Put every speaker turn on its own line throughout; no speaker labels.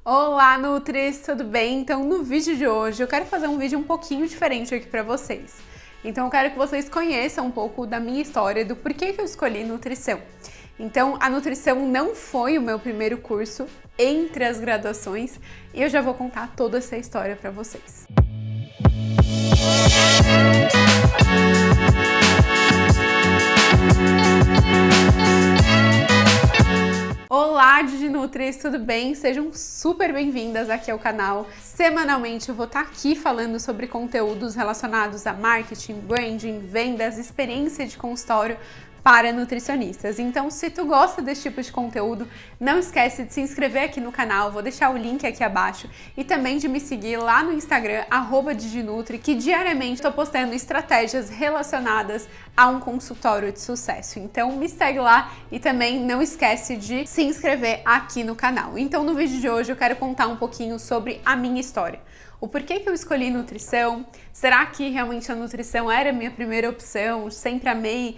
Olá, Nutris, tudo bem? Então, no vídeo de hoje eu quero fazer um vídeo um pouquinho diferente aqui para vocês. Então, eu quero que vocês conheçam um pouco da minha história, do porquê que eu escolhi nutrição. Então, a nutrição não foi o meu primeiro curso entre as graduações e eu já vou contar toda essa história para vocês. Olá, DigiNutris, tudo bem? Sejam super bem-vindas aqui ao canal. Semanalmente eu vou estar aqui falando sobre conteúdos relacionados a marketing, branding, vendas, experiência de consultório para nutricionistas. Então, se tu gosta desse tipo de conteúdo, não esquece de se inscrever aqui no canal, vou deixar o link aqui abaixo, e também de me seguir lá no Instagram, @DigiNutri, que diariamente estou postando estratégias relacionadas a um consultório de sucesso. Então, me segue lá e também não esquece de se inscrever aqui no canal. Então, no vídeo de hoje eu quero contar um pouquinho sobre a minha história. O porquê que eu escolhi nutrição? Será que realmente a nutrição era a minha primeira opção? Sempre amei,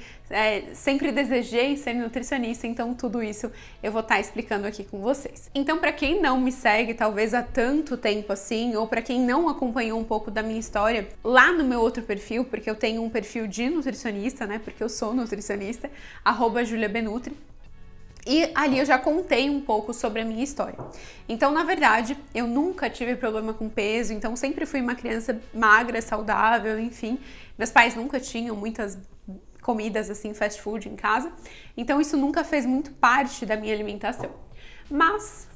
sempre desejei ser nutricionista, então tudo isso eu vou estar explicando aqui com vocês. Então, para quem não me segue, talvez há tanto tempo assim, ou para quem não acompanhou um pouco da minha história, lá no meu outro perfil, porque eu tenho um perfil de nutricionista, né? Porque eu sou nutricionista, @JuliaBenutri. E ali eu já contei um pouco sobre a minha história. Então, na verdade, eu nunca tive problema com peso, então sempre fui uma criança magra, saudável, enfim. Meus pais nunca tinham muitas comidas assim, fast food em casa, então isso nunca fez muito parte da minha alimentação. Mas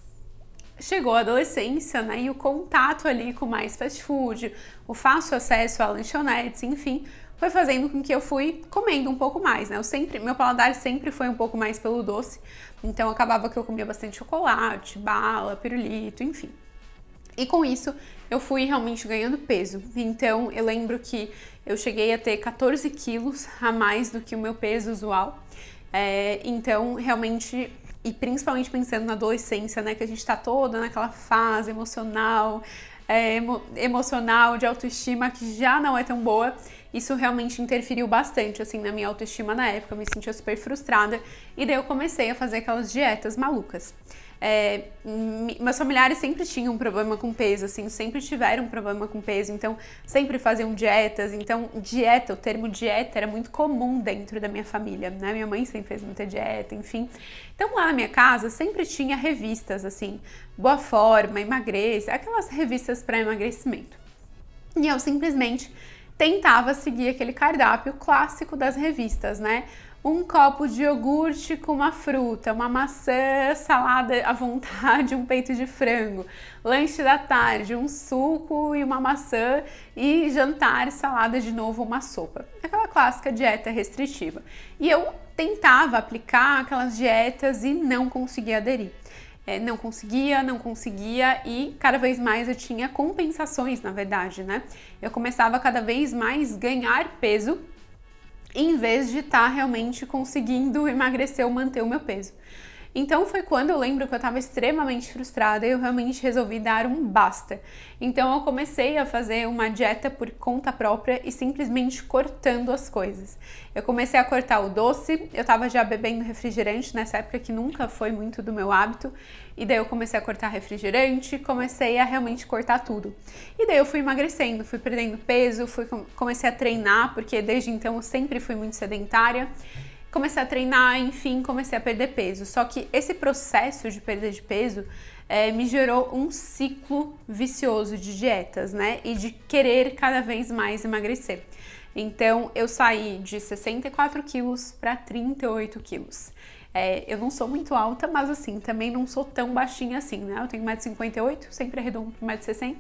chegou a adolescência, né, e o contato ali com mais fast food, o fácil acesso a lanchonetes, enfim, foi fazendo com que eu fui comendo um pouco mais, né? Meu paladar sempre foi um pouco mais pelo doce, então acabava que eu comia bastante chocolate, bala, pirulito, enfim. E com isso eu fui realmente ganhando peso. Então eu lembro que eu cheguei a ter 14 quilos a mais do que o meu peso usual. Então realmente, e principalmente pensando na adolescência, né, que a gente tá toda naquela fase emocional, emocional, de autoestima que já não é tão boa, isso realmente interferiu bastante, assim, na minha autoestima na época. Eu me sentia super frustrada e daí eu comecei a fazer aquelas dietas malucas. Meus familiares sempre tinham problema com peso, assim, sempre tiveram problema com peso, então sempre faziam dietas. Então, o termo dieta era muito comum dentro da minha família, né? Minha mãe sempre fez muita dieta, enfim. Então, lá na minha casa sempre tinha revistas, assim, Boa Forma, Emagreça, aquelas revistas para emagrecimento. E eu simplesmente tentava seguir aquele cardápio clássico das revistas, né? Um copo de iogurte com uma fruta, uma maçã, salada à vontade, um peito de frango, lanche da tarde, um suco e uma maçã, e jantar, salada de novo, uma sopa. Aquela clássica dieta restritiva. E eu tentava aplicar aquelas dietas e não conseguia aderir. Não conseguia e cada vez mais eu tinha compensações, na verdade, né? Eu começava cada vez mais ganhar peso em vez de estar realmente conseguindo emagrecer ou manter o meu peso. Então foi quando eu lembro que eu estava extremamente frustrada e eu realmente resolvi dar um basta. Então eu comecei a fazer uma dieta por conta própria e simplesmente cortando as coisas. Eu comecei a cortar o doce, eu estava já bebendo refrigerante nessa época que nunca foi muito do meu hábito, e daí eu comecei a cortar refrigerante, comecei a realmente cortar tudo. E daí eu fui emagrecendo, fui perdendo peso, comecei a treinar, porque desde então eu sempre fui muito sedentária. Comecei a treinar, enfim, comecei a perder peso. Só que esse processo de perda de peso me gerou um ciclo vicioso de dietas, né? E de querer cada vez mais emagrecer. Então, eu saí de 64 quilos para 38 quilos. Eu não sou muito alta, mas assim, também não sou tão baixinha assim, né? Eu tenho 1,58 m, sempre arredondo para 1,60 m.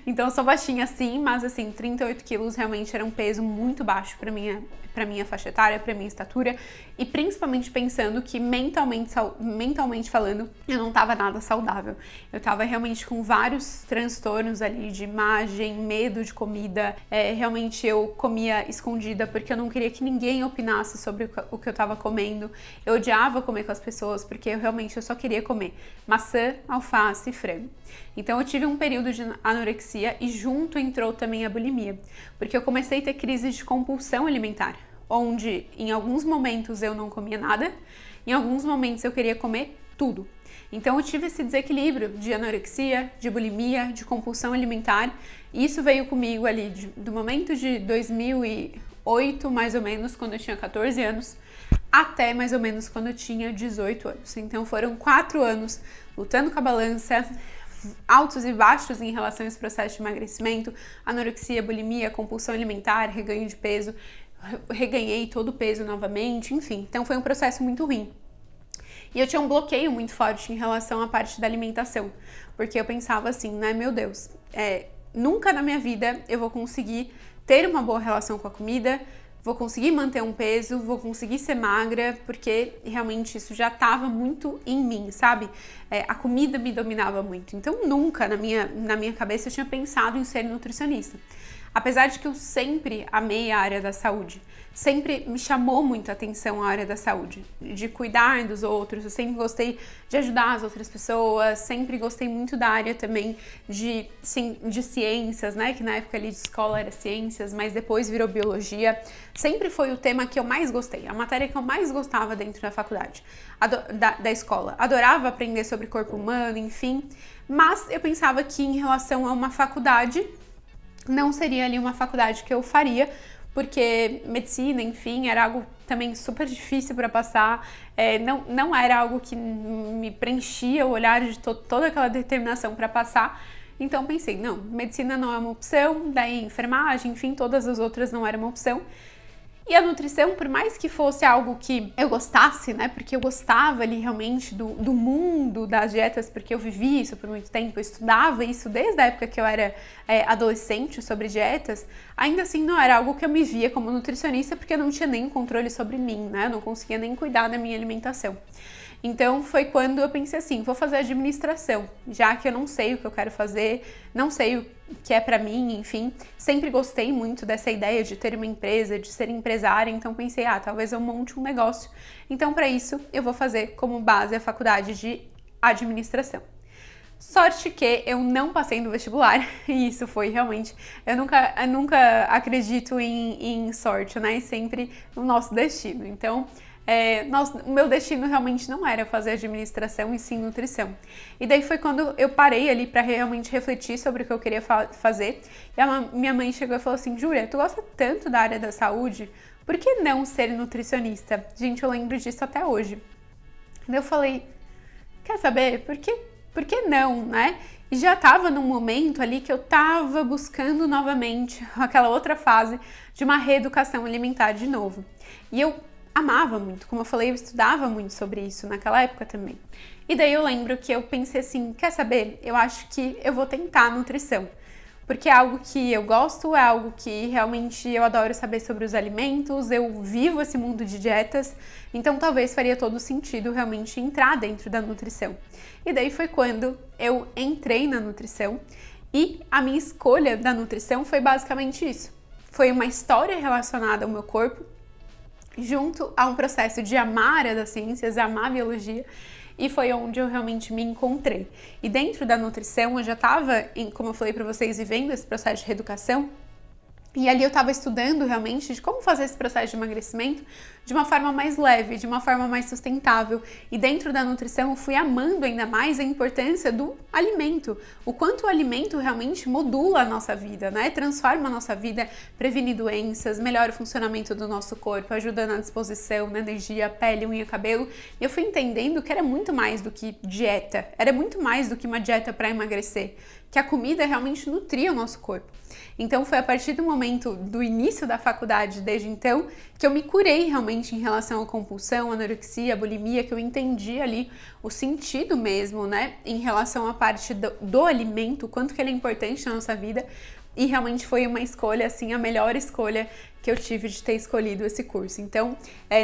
Então eu sou baixinha assim, mas assim, 38 quilos realmente era um peso muito baixo para minha faixa etária, para minha estatura, e principalmente pensando que mentalmente falando, eu não tava nada saudável. Eu tava realmente com vários transtornos ali de imagem, medo de comida, realmente eu comia escondida porque eu não queria que ninguém opinasse sobre o que eu tava comendo. Eu odiava comer com as pessoas porque eu só queria comer maçã, alface e frango. Então eu tive um período de anorexia e junto entrou também a bulimia, porque eu comecei a ter crises de compulsão alimentar, onde em alguns momentos eu não comia nada, em alguns momentos eu queria comer tudo. Então eu tive esse desequilíbrio de anorexia, de bulimia, de compulsão alimentar. E isso veio comigo ali do momento de 2008, mais ou menos, quando eu tinha 14 anos, até mais ou menos quando eu tinha 18 anos. Então foram 4 anos lutando com a balança, altos e baixos em relação a esse processo de emagrecimento, anorexia, bulimia, compulsão alimentar, reganho de peso, reganhei todo o peso novamente, enfim. Então foi um processo muito ruim. E eu tinha um bloqueio muito forte em relação à parte da alimentação, porque eu pensava assim, né, meu Deus, nunca na minha vida eu vou conseguir ter uma boa relação com a comida, vou conseguir manter um peso, vou conseguir ser magra, porque realmente isso já estava muito em mim, sabe? A comida me dominava muito. Então nunca na minha cabeça eu tinha pensado em ser nutricionista. Apesar de que eu sempre amei a área da saúde, sempre me chamou muito a atenção a área da saúde, de cuidar dos outros, eu sempre gostei de ajudar as outras pessoas, sempre gostei muito da área também de ciências, né, que na época ali de escola era ciências, mas depois virou biologia, sempre foi o tema que eu mais gostei, a matéria que eu mais gostava dentro da faculdade, da escola. Adorava aprender sobre corpo humano, enfim, mas eu pensava que em relação a uma faculdade, não seria ali uma faculdade que eu faria, porque medicina, enfim, era algo também super difícil para passar, não era algo que me preenchia o olhar de toda aquela determinação para passar. Então pensei, não, medicina não é uma opção, daí enfermagem, enfim, todas as outras não eram uma opção. E a nutrição, por mais que fosse algo que eu gostasse, né, porque eu gostava ali realmente do mundo das dietas, porque eu vivi isso por muito tempo, eu estudava isso desde a época que eu era adolescente sobre dietas, ainda assim não era algo que eu me via como nutricionista, porque eu não tinha nem controle sobre mim, né, eu não conseguia nem cuidar da minha alimentação. Então foi quando eu pensei assim, vou fazer administração, já que eu não sei o que eu quero fazer, não sei o que é pra mim, enfim, sempre gostei muito dessa ideia de ter uma empresa, de ser empresária, então pensei, talvez eu monte um negócio. Então para isso eu vou fazer como base a faculdade de administração. Sorte que eu não passei no vestibular, e isso foi realmente, eu nunca acredito em sorte, né, sempre no nosso destino, então o meu destino realmente não era fazer administração e sim nutrição. E daí foi quando eu parei ali para realmente refletir sobre o que eu queria fazer. E a minha mãe chegou e falou assim, Júlia, tu gosta tanto da área da saúde, por que não ser nutricionista? Gente, eu lembro disso até hoje. Daí eu falei, quer saber, por que não, né? E já tava num momento ali que eu tava buscando novamente aquela outra fase de uma reeducação alimentar de novo. E eu amava muito, como eu falei, eu estudava muito sobre isso naquela época também. E daí eu lembro que eu pensei assim, quer saber? Eu acho que eu vou tentar nutrição, porque é algo que eu gosto, é algo que realmente eu adoro saber sobre os alimentos, eu vivo esse mundo de dietas, então talvez faria todo sentido realmente entrar dentro da nutrição. E daí foi quando eu entrei na nutrição e a minha escolha da nutrição foi basicamente isso. Foi uma história relacionada ao meu corpo, junto a um processo de amar a área das ciências, amar a biologia, e foi onde eu realmente me encontrei. E dentro da nutrição, eu já estava, como eu falei para vocês, vivendo esse processo de reeducação, e ali eu estava estudando realmente de como fazer esse processo de emagrecimento de uma forma mais leve, de uma forma mais sustentável. E dentro da nutrição eu fui amando ainda mais a importância do alimento, o quanto o alimento realmente modula a nossa vida, né? Transforma a nossa vida, previne doenças, melhora o funcionamento do nosso corpo, ajuda na disposição, na energia, pele, unha, cabelo. E eu fui entendendo que era muito mais do que dieta, era muito mais do que uma dieta para emagrecer, que a comida realmente nutria o nosso corpo. Então foi a partir do momento do início da faculdade, desde então, que eu me curei realmente em relação à compulsão, anorexia, bulimia, que eu entendi ali o sentido mesmo, né, em relação à parte do alimento, o quanto que ele é importante na nossa vida. E realmente foi uma escolha, assim, a melhor escolha que eu tive de ter escolhido esse curso. Então,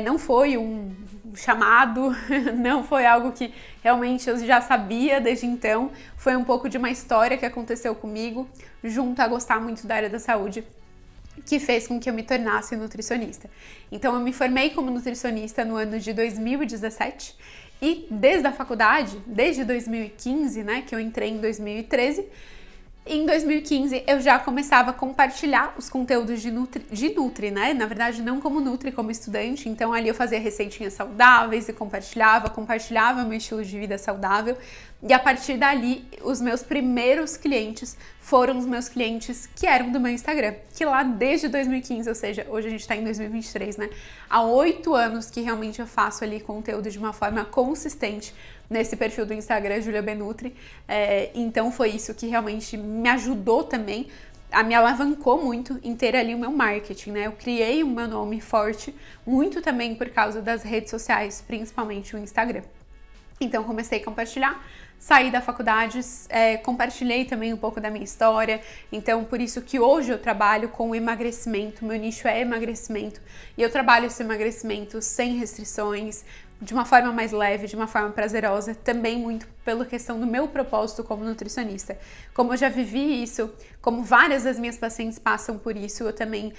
não foi um chamado, não foi algo que realmente eu já sabia desde então. Foi um pouco de uma história que aconteceu comigo, junto a gostar muito da área da saúde, que fez com que eu me tornasse nutricionista. Então, eu me formei como nutricionista no ano de 2017 e desde a faculdade, desde 2015, né, que eu entrei em 2013, Em 2015, eu já começava a compartilhar os conteúdos de Nutri, né? Na verdade, não como Nutri, como estudante. Então, ali eu fazia receitinhas saudáveis e compartilhava meu estilo de vida saudável. E a partir dali, os meus primeiros clientes foram os meus clientes que eram do meu Instagram. Que lá desde 2015, ou seja, hoje a gente tá em 2023, né? Há 8 anos que realmente eu faço ali conteúdo de uma forma consistente nesse perfil do Instagram, Julia Benutri. Então foi isso que realmente me ajudou também, me alavancou muito em ter ali o meu marketing, né? Eu criei o meu nome forte, muito também por causa das redes sociais, principalmente o Instagram. Então comecei a compartilhar, saí da faculdade, compartilhei também um pouco da minha história, então por isso que hoje eu trabalho com emagrecimento, meu nicho é emagrecimento, e eu trabalho esse emagrecimento sem restrições, de uma forma mais leve, de uma forma prazerosa, também muito pela questão do meu propósito como nutricionista. Como eu já vivi isso, como várias das minhas pacientes passam por isso, eu também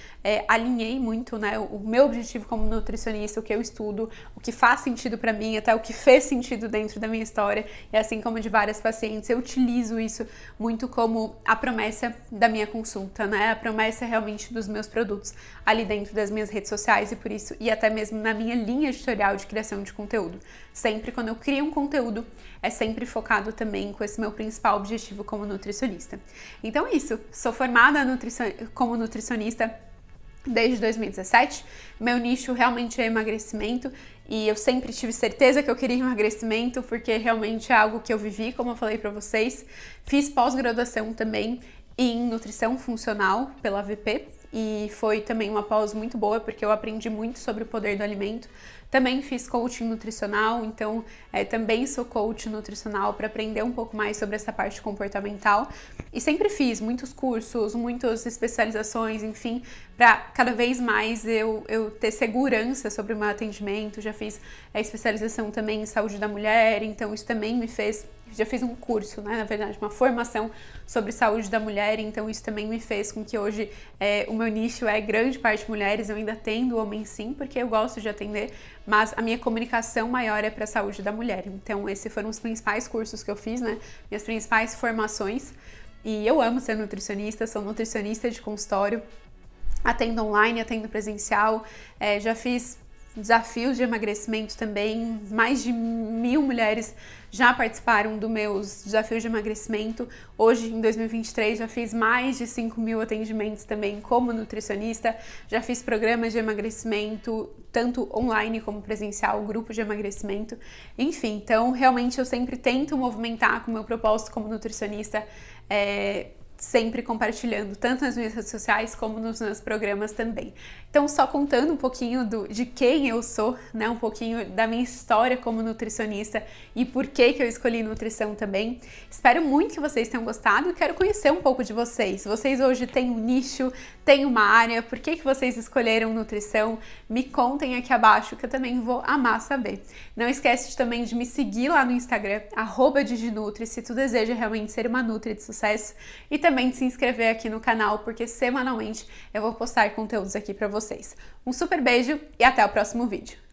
alinhei muito, né, o meu objetivo como nutricionista, o que eu estudo, o que faz sentido para mim, até o que fez sentido dentro da minha história, e assim como de várias pacientes, eu utilizo isso muito como a promessa da minha consulta, né, a promessa realmente dos meus produtos ali dentro das minhas redes sociais e por isso, e até mesmo na minha linha editorial de criação de conteúdo. Sempre quando eu crio um conteúdo, é sempre focado também com esse meu principal objetivo como nutricionista. Então é isso, sou formada como nutricionista desde 2017, meu nicho realmente é emagrecimento e eu sempre tive certeza que eu queria emagrecimento porque realmente é algo que eu vivi, como eu falei para vocês. Fiz pós-graduação também em nutrição funcional pela AVP e foi também uma pós muito boa porque eu aprendi muito sobre o poder do alimento. Também fiz coaching nutricional, então também sou coach nutricional para aprender um pouco mais sobre essa parte comportamental. E sempre fiz muitos cursos, muitas especializações, enfim, para cada vez mais eu ter segurança sobre o meu atendimento. Já fiz especialização também em saúde da mulher, então isso também me fez... Já fiz um curso, né, na verdade, uma formação sobre saúde da mulher, então isso também me fez com que hoje o meu nicho é grande parte mulheres, eu ainda atendo homens sim, porque eu gosto de atender, mas a minha comunicação maior é para a saúde da mulher. Então esses foram os principais cursos que eu fiz, né, minhas principais formações, e eu amo ser nutricionista, sou nutricionista de consultório, atendo online, atendo presencial, já fiz desafios de emagrecimento também, mais de 1.000 mulheres já participaram dos meus desafios de emagrecimento. Hoje, em 2023, já fiz mais de 5.000 atendimentos também como nutricionista, já fiz programas de emagrecimento, tanto online como presencial, grupo de emagrecimento, enfim, então realmente eu sempre tento movimentar com o meu propósito como nutricionista, sempre compartilhando, tanto nas minhas redes sociais como nos meus programas também. Então, só contando um pouquinho de quem eu sou, né, um pouquinho da minha história como nutricionista e por que eu escolhi nutrição também. Espero muito que vocês tenham gostado e quero conhecer um pouco de vocês. Vocês hoje têm um nicho, têm uma área, por que vocês escolheram nutrição? Me contem aqui abaixo que eu também vou amar saber. Não esquece também de me seguir lá no Instagram, @diginutri, se tu deseja realmente ser uma nutri de sucesso, e também de se inscrever aqui no canal, porque semanalmente eu vou postar conteúdos aqui para vocês. Um super beijo e até o próximo vídeo!